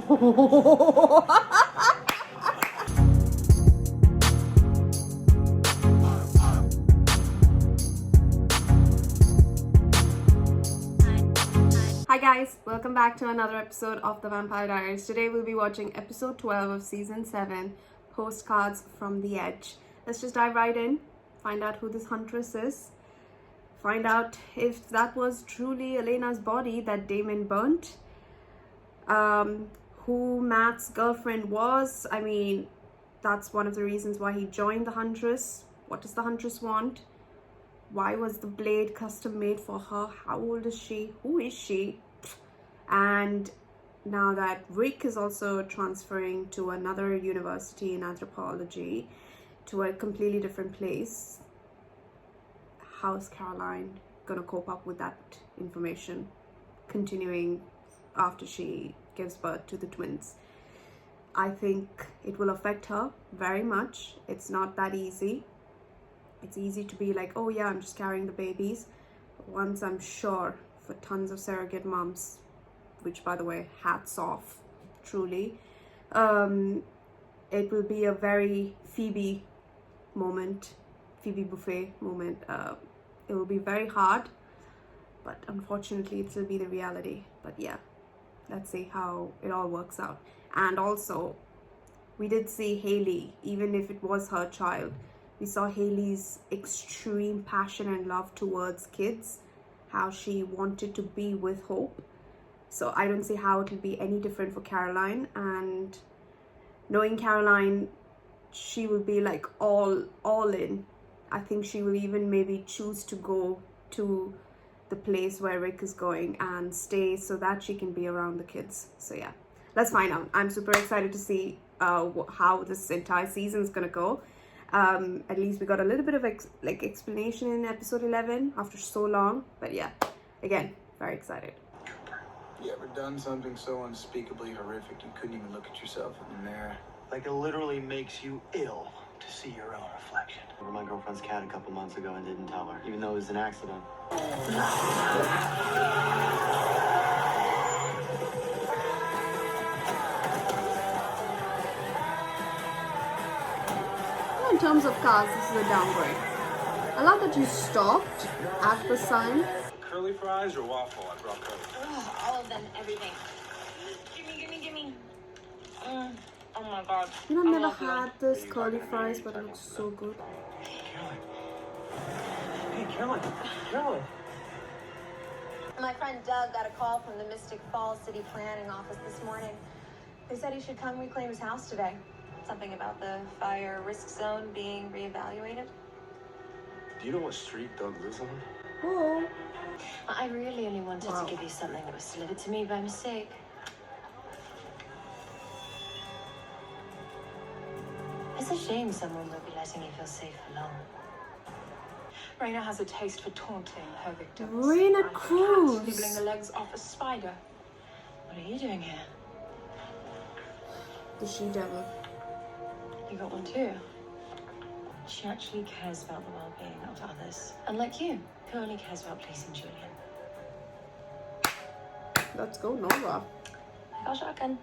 Hi guys, welcome back to another episode of the Vampire Diaries. Today we'll be watching episode 12 of season 7, Postcards from the Edge. Let's just dive right in, find out who this huntress is, find out if that was truly Elena's body that Damon burnt, who Matt's girlfriend was. I mean, that's one of the reasons why he joined the huntress. What does the huntress want? Why was the blade custom made for her? How old is she? Who is she? And now that Rick is also transferring to another university in anthropology, to a completely different place, how's Caroline gonna cope up with that information continuing after she gives birth to the twins? I think it will affect her very much. It's not that easy. It's easy to be like, oh yeah, I'm just carrying the babies. But once, I'm sure, for tons of surrogate moms, which by the way, hats off, truly, it will be a very Phoebe buffet moment. It will be very hard, but unfortunately it will be the reality. But yeah, let's see how it all works out. And also, we did see Haley, even if it was her child, we saw Haley's extreme passion and love towards kids, how she wanted to be with Hope. So I don't see how it will be any different for Caroline. And knowing Caroline, she will be like all in. I think she will even maybe choose to go to the place where Rick is going and stay so that she can be around the kids. So yeah, let's find out. I'm super excited to see how this entire season is gonna go. At least we got a little bit of explanation in episode 11 after so long. But yeah, again, very excited. You ever done something so unspeakably horrific you couldn't even look at yourself in the mirror? Like it literally makes you ill to see your own reflection. Over my girlfriend's cat a couple months ago and didn't tell her, even though it was an accident. In terms of cars, this is a downgrade. I love that you stopped at the sign. Curly fries or waffle? I brought curly. All of them, everything. Gimme. Oh my god. You know, I've never had this curly fries, but it looks so good. Caroline. My friend Doug got a call from the Mystic Falls City Planning Office this morning. They said he should come reclaim his house today. Something about the fire risk zone being reevaluated. Do you know what street Doug lives on? Oh. I really only wanted to give you something that was delivered to me by mistake. It's a shame someone will be letting you feel safe for long. Rayna has a taste for taunting her victims. Rayna Cruz. Nibbling the legs off a spider. What are you doing here? The she-devil. You got one too. She actually cares about the well-being of others. Unlike you, who only cares about pleasing Julian. Let's go, Nova. I got a shotgun.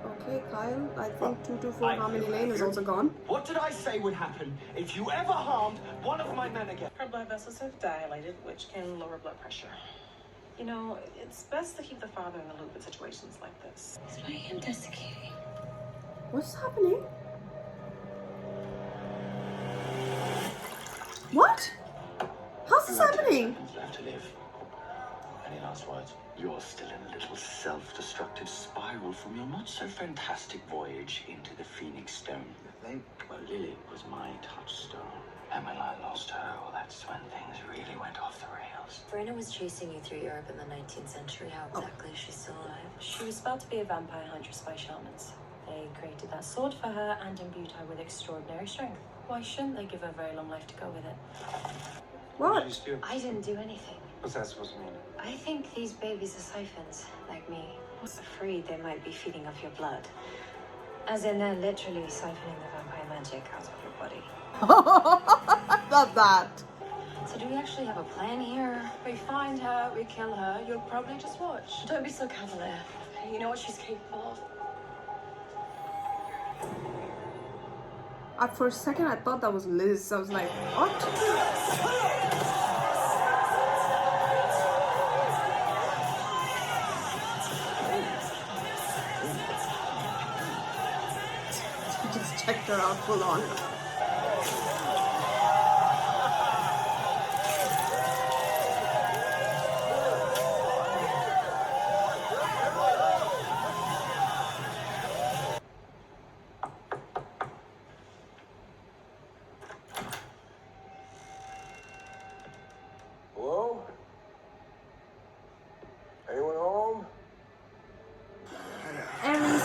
Okay, Kyle, I think 224 Harmony Lane is also gone. What did I say would happen if you ever harmed one of my men again? Her blood vessels have dilated, which can lower blood pressure. You know, it's best to keep the father in the loop in situations like this. Is my hand desiccating? What's happening? What? How's this happening? Left to live. Any last words? You're still in a little self-destructive spiral from your not-so-fantastic voyage into the Phoenix Stone. Well, Lily was my touchstone. And when I lost her, well, that's when things really went off the rails. Rayna was chasing you through Europe in the 19th century. How exactly is she still alive? She was about to be a vampire huntress by shamans. They created that sword for her and imbued her with extraordinary strength. Why shouldn't they give her a very long life to go with it? What did you do? I didn't do anything. What's that supposed to mean? I think these babies are siphons, like me. Afraid they might be feeding off your blood. As in, they're literally siphoning the vampire magic out of your body. Not that. So do we actually have a plan here? We find her, we kill her, you'll probably just watch. Don't be so cavalier. You know what she's capable of. For a second, I thought that was Liz. I was like, what? Just checked her out full on. Hello? Anyone home? And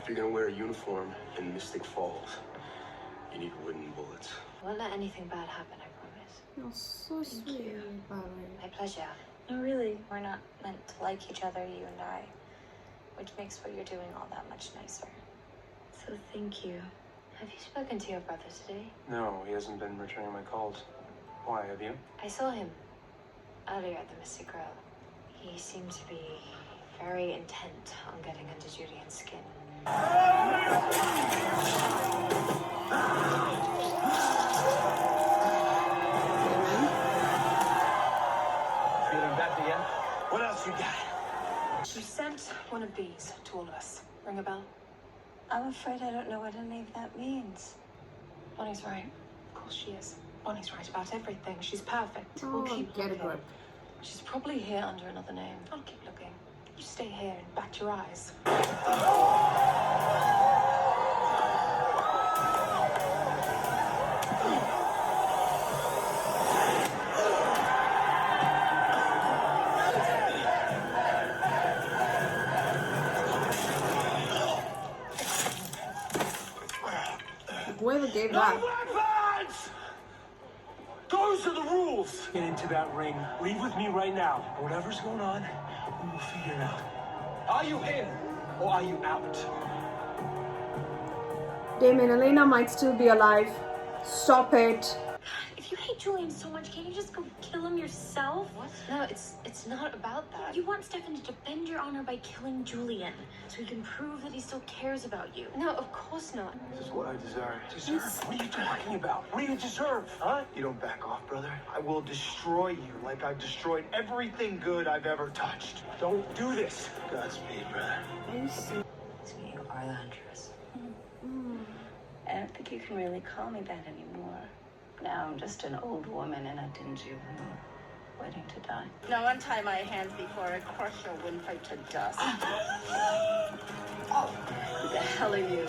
If you're gonna wear a uniform in Mystic Falls, you need wooden bullets. Won't let anything bad happen, I promise. you're so sweet, Valerie. My pleasure. No, really. We're not meant to like each other, you and I. Which makes what you're doing all that much nicer. So thank you. Have you spoken to your brother today? No, he hasn't been returning my calls. Why, have you? I saw him earlier at the Mystic Grill. He seemed to be very intent on getting under Julian's skin. Feeling better yet? What else you got? You sent one of these to all of us. Ring a bell? I'm afraid I don't know what any of that means. Bonnie's right. Of course she is. Bonnie's right about everything. She's perfect. We'll Oh, keep get a looking. grip. She's probably here under another name. I'll keep looking. You stay here and bat your eyes. Whoever gave that. Weapons! Those are the rules! Get into that ring. Leave with me right now. Whatever's going on, we will figure it out. Are you in or are you out? Damon, Elena might still be alive. Stop it. If you hate Julian so much, can't you just go kill him yourself? What? No, it's not about that. You want Stefan to defend your honor by killing Julian, so he can prove that he still cares about you. No, of course not. This is what I desire. Deserve? What are you talking about? What do you deserve, huh? You don't back off, brother. I will destroy you like I've destroyed everything good I've ever touched. Don't do this. Godspeed, brother. So you are the huntress. I don't think you can really call me that anymore. Now I'm just an old woman in a dingy room, waiting to die. Now untie my hands before I crush your windpipe to dust. Who the hell are you?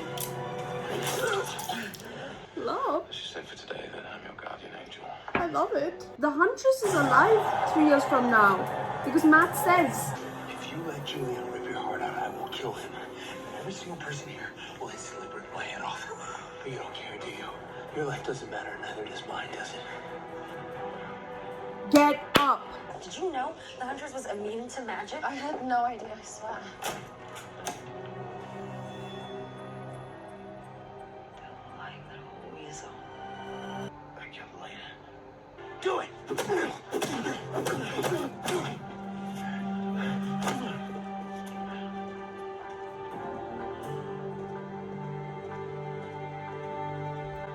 Love. She said for today that I'm your guardian angel. I love it. The Huntress is alive 3 years from now. Because Matt says. If you let Julian rip your heart out, I will kill him. And every single person here will instantly rip my head off. But you don't care, do you? Your life doesn't matter, neither does mine, does it? Get up. Did you know the Huntress was immune to magic? I had no idea, I swear. Lying little weasel. Thank you, Elena. Do it!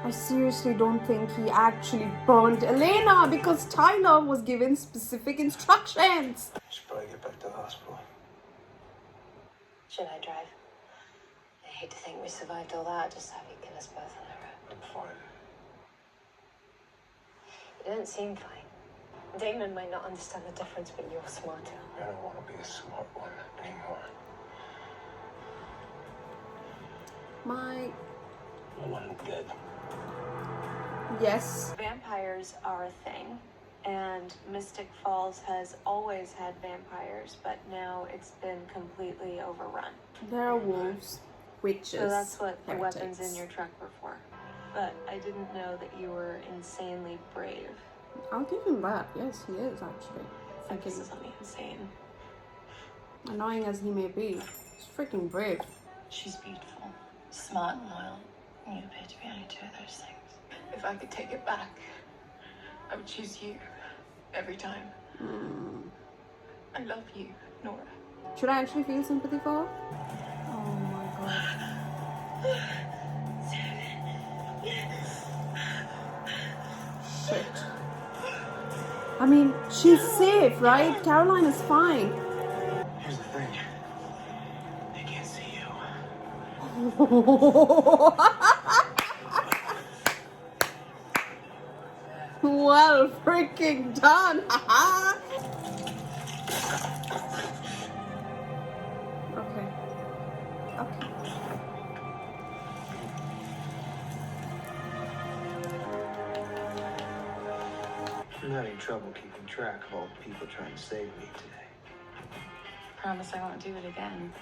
I seriously don't think he actually burned Elena because Tyler was given specific instructions. Should probably get back to the hospital. Should I drive? I hate to think we survived all that, just have you kill us both on the road. I'm fine. You don't seem fine. Damon might not understand the difference, but you're smarter. I don't want to be the smart one anymore. I want him dead. Yes. Vampires are a thing, and Mystic Falls has always had vampires, but now it's been completely overrun. There are wolves, witches. So that's what the heretics. weapons in your truck were for. But I didn't know that you were insanely brave. I'll give him that. Yes, he is actually. Emphasis Freaking on the insane. annoying as he may be, he's freaking brave. She's beautiful. Smart and loyal. You appear to be only two of those things. If I could take it back, I would choose you every time. I love you, Nora. Should I actually feel sympathy for her? Oh my god. Shit. I mean, she's safe, right? Caroline is fine. Here's the thing. They can't see you. Well freaking done. Okay. Okay. I'm having trouble keeping track of all the people trying to save me today. Promise I won't do it again.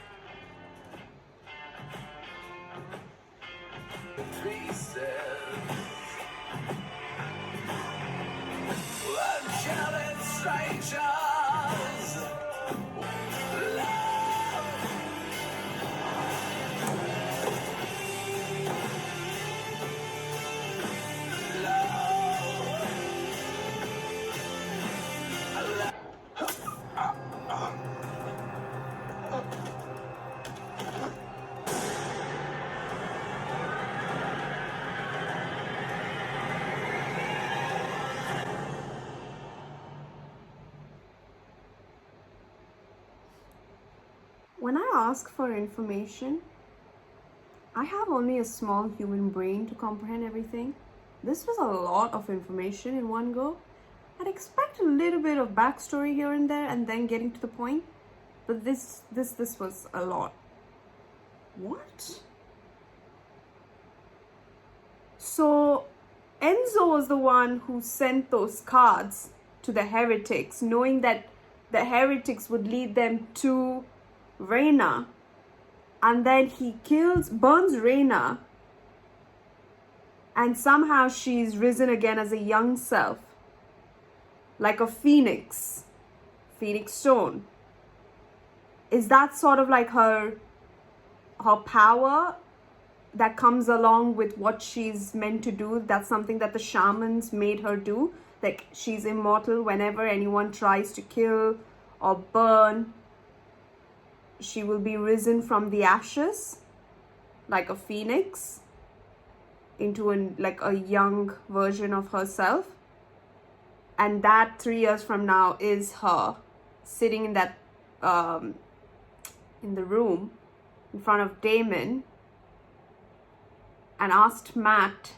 When I ask for information, I have only a small human brain to comprehend everything. This was a lot of information in one go. I'd expect a little bit of backstory here and there and then getting to the point. But this was a lot. What? So Enzo was the one who sent those cards to the Heretics, knowing that the Heretics would lead them to Rayna, and then he burns Rayna, and somehow she's risen again as a young self, like a phoenix stone. Is that sort of like her power that comes along with what she's meant to do? That's something that the shamans made her do, like she's immortal. Whenever anyone tries to kill or burn, she will be risen from the ashes like a phoenix into like a young version of herself. And that 3 years from now is her sitting in that in the room in front of Damon and asked Matt,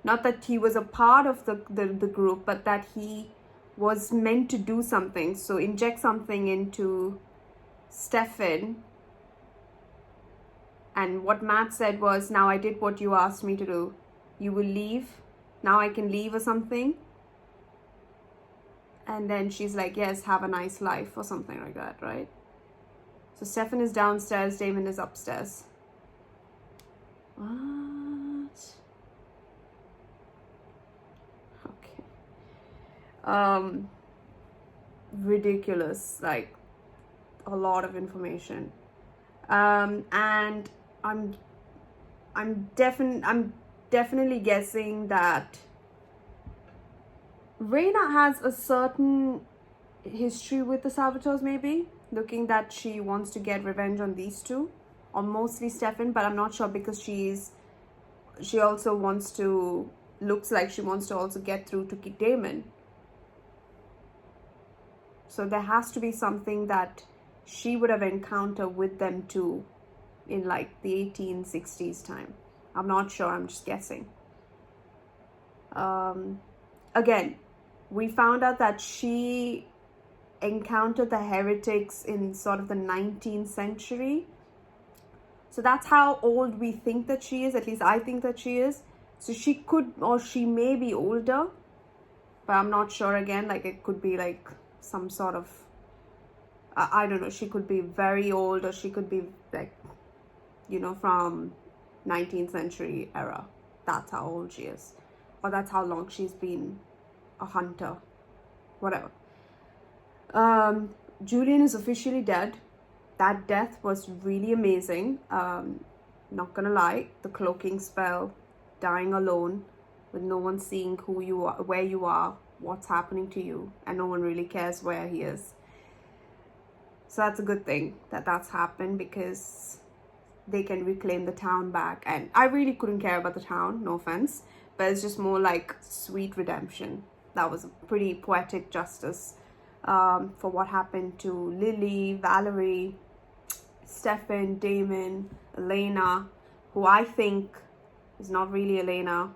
not that he was a part of the group, but that he was meant to do something, so inject something into Stefan. And what Matt said was, now I did what you asked me to do. You will leave. Now I can leave or something. And then she's like, yes, have a nice life or something like that, right? So Stefan is downstairs, Damon is upstairs. What? Okay. Ridiculous, like a lot of information. And I'm definitely guessing that Rayna has a certain history with the Saboteurs, maybe, looking that she wants to get revenge on these two, or mostly Stefan, but I'm not sure because she also wants to, looks like she wants to also get through to Damon. So there has to be something that she would have encountered with them too in like the 1860s time. I'm not sure, I'm just guessing. Again, we found out that she encountered the Heretics in sort of the 19th century. So that's how old we think that she is, at least I think that she is. So she could, or she may be older, but I'm not sure again, like it could be like some sort of, I don't know, she could be very old, or she could be like, you know, from 19th century era. That's how old she is, or that's how long she's been a hunter, whatever. Julian is officially dead. That death was really amazing. not gonna lie, the cloaking spell, dying alone with no one seeing who you are, where you are, what's happening to you, and no one really cares where he is. So that's a good thing that that's happened, because they can reclaim the town back. And I really couldn't care about the town, no offense, but it's just more like sweet redemption. That was a pretty poetic justice for what happened to Lily, Valerie, Stefan, Damon, Elena, who I think is not really Elena,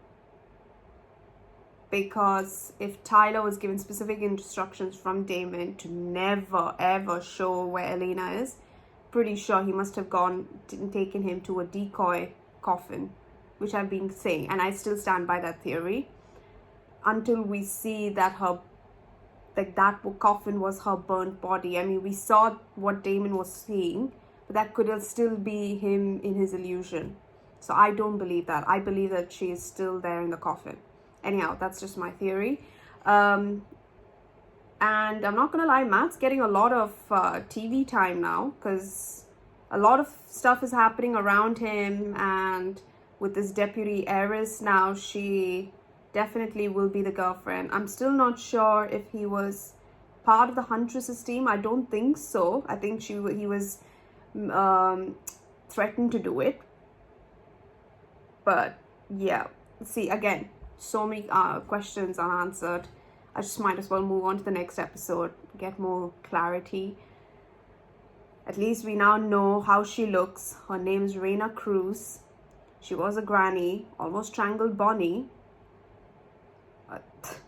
because if Tyler was given specific instructions from Damon to never ever show where Elena is, pretty sure he must have taken him to a decoy coffin, which I've been saying, and I still stand by that theory, until we see that that coffin was her burnt body. I mean, we saw what Damon was seeing, but that could still be him in his illusion. So I don't believe that. I believe that she is still there in the coffin. Anyhow, that's just my theory. And I'm not gonna lie, Matt's getting a lot of TV time now, because a lot of stuff is happening around him, and with this deputy heiress now, she definitely will be the girlfriend. I'm still not sure if he was part of the huntress's team. I don't think so. I think he was threatened to do it. But yeah, see, again, so many questions unanswered. I just might as well move on to the next episode, get more clarity. At least we now know how she looks. Her name is Rayna Cruz. She was a granny, almost strangled Bonnie. But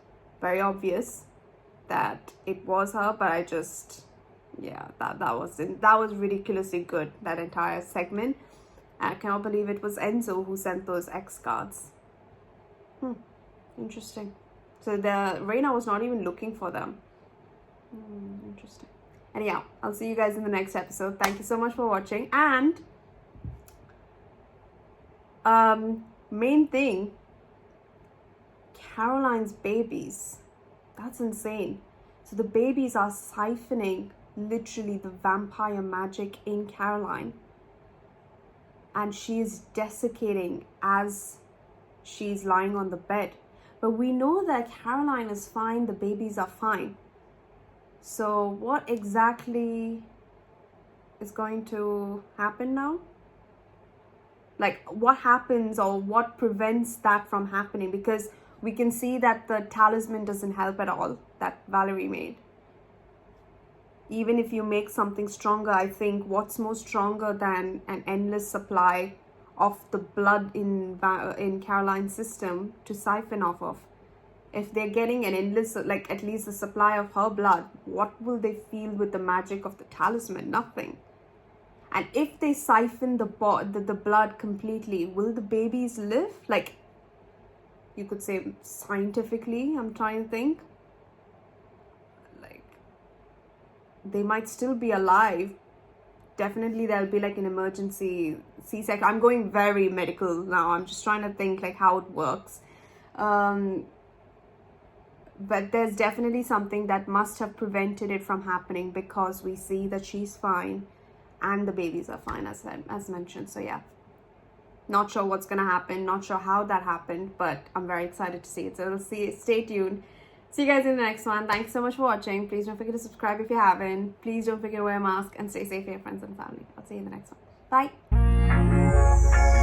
very obvious that it was her, but I just, yeah, that was ridiculously good, that entire segment. I cannot believe it was Enzo who sent those X cards. Interesting. So Rayna was not even looking for them. Interesting. Anyhow, I'll see you guys in the next episode. Thank you so much for watching. And main thing, Caroline's babies. That's insane. So the babies are siphoning literally the vampire magic in Caroline, and she is desiccating as she's lying on the bed. But we know that Caroline is fine, the babies are fine. So what exactly is going to happen now? Like, what happens, or what prevents that from happening? Because we can see that the talisman doesn't help at all, that Valerie made. Even if you make something stronger, I think what's more stronger than an endless supply of the blood in Caroline's system to siphon off of? If they're getting an endless, like at least the supply of her blood, what will they feel with the magic of the talisman? Nothing. And if they siphon the blood completely, will the babies live? Like, you could say scientifically, I'm trying to think. Like, they might still be alive. Definitely there'll be like an emergency C-section. I'm going very medical now. I'm just trying to think like how it works. But there's definitely something that must have prevented it from happening, because we see that she's fine and the babies are fine, as mentioned. So yeah, not sure what's gonna happen, not sure how that happened, but I'm very excited to see it. So we'll see. Stay tuned. See you guys in the next one. Thanks so much for watching. Please don't forget to subscribe if you haven't. Please don't forget to wear a mask, and stay safe for your friends and family. I'll see you in the next one. Bye.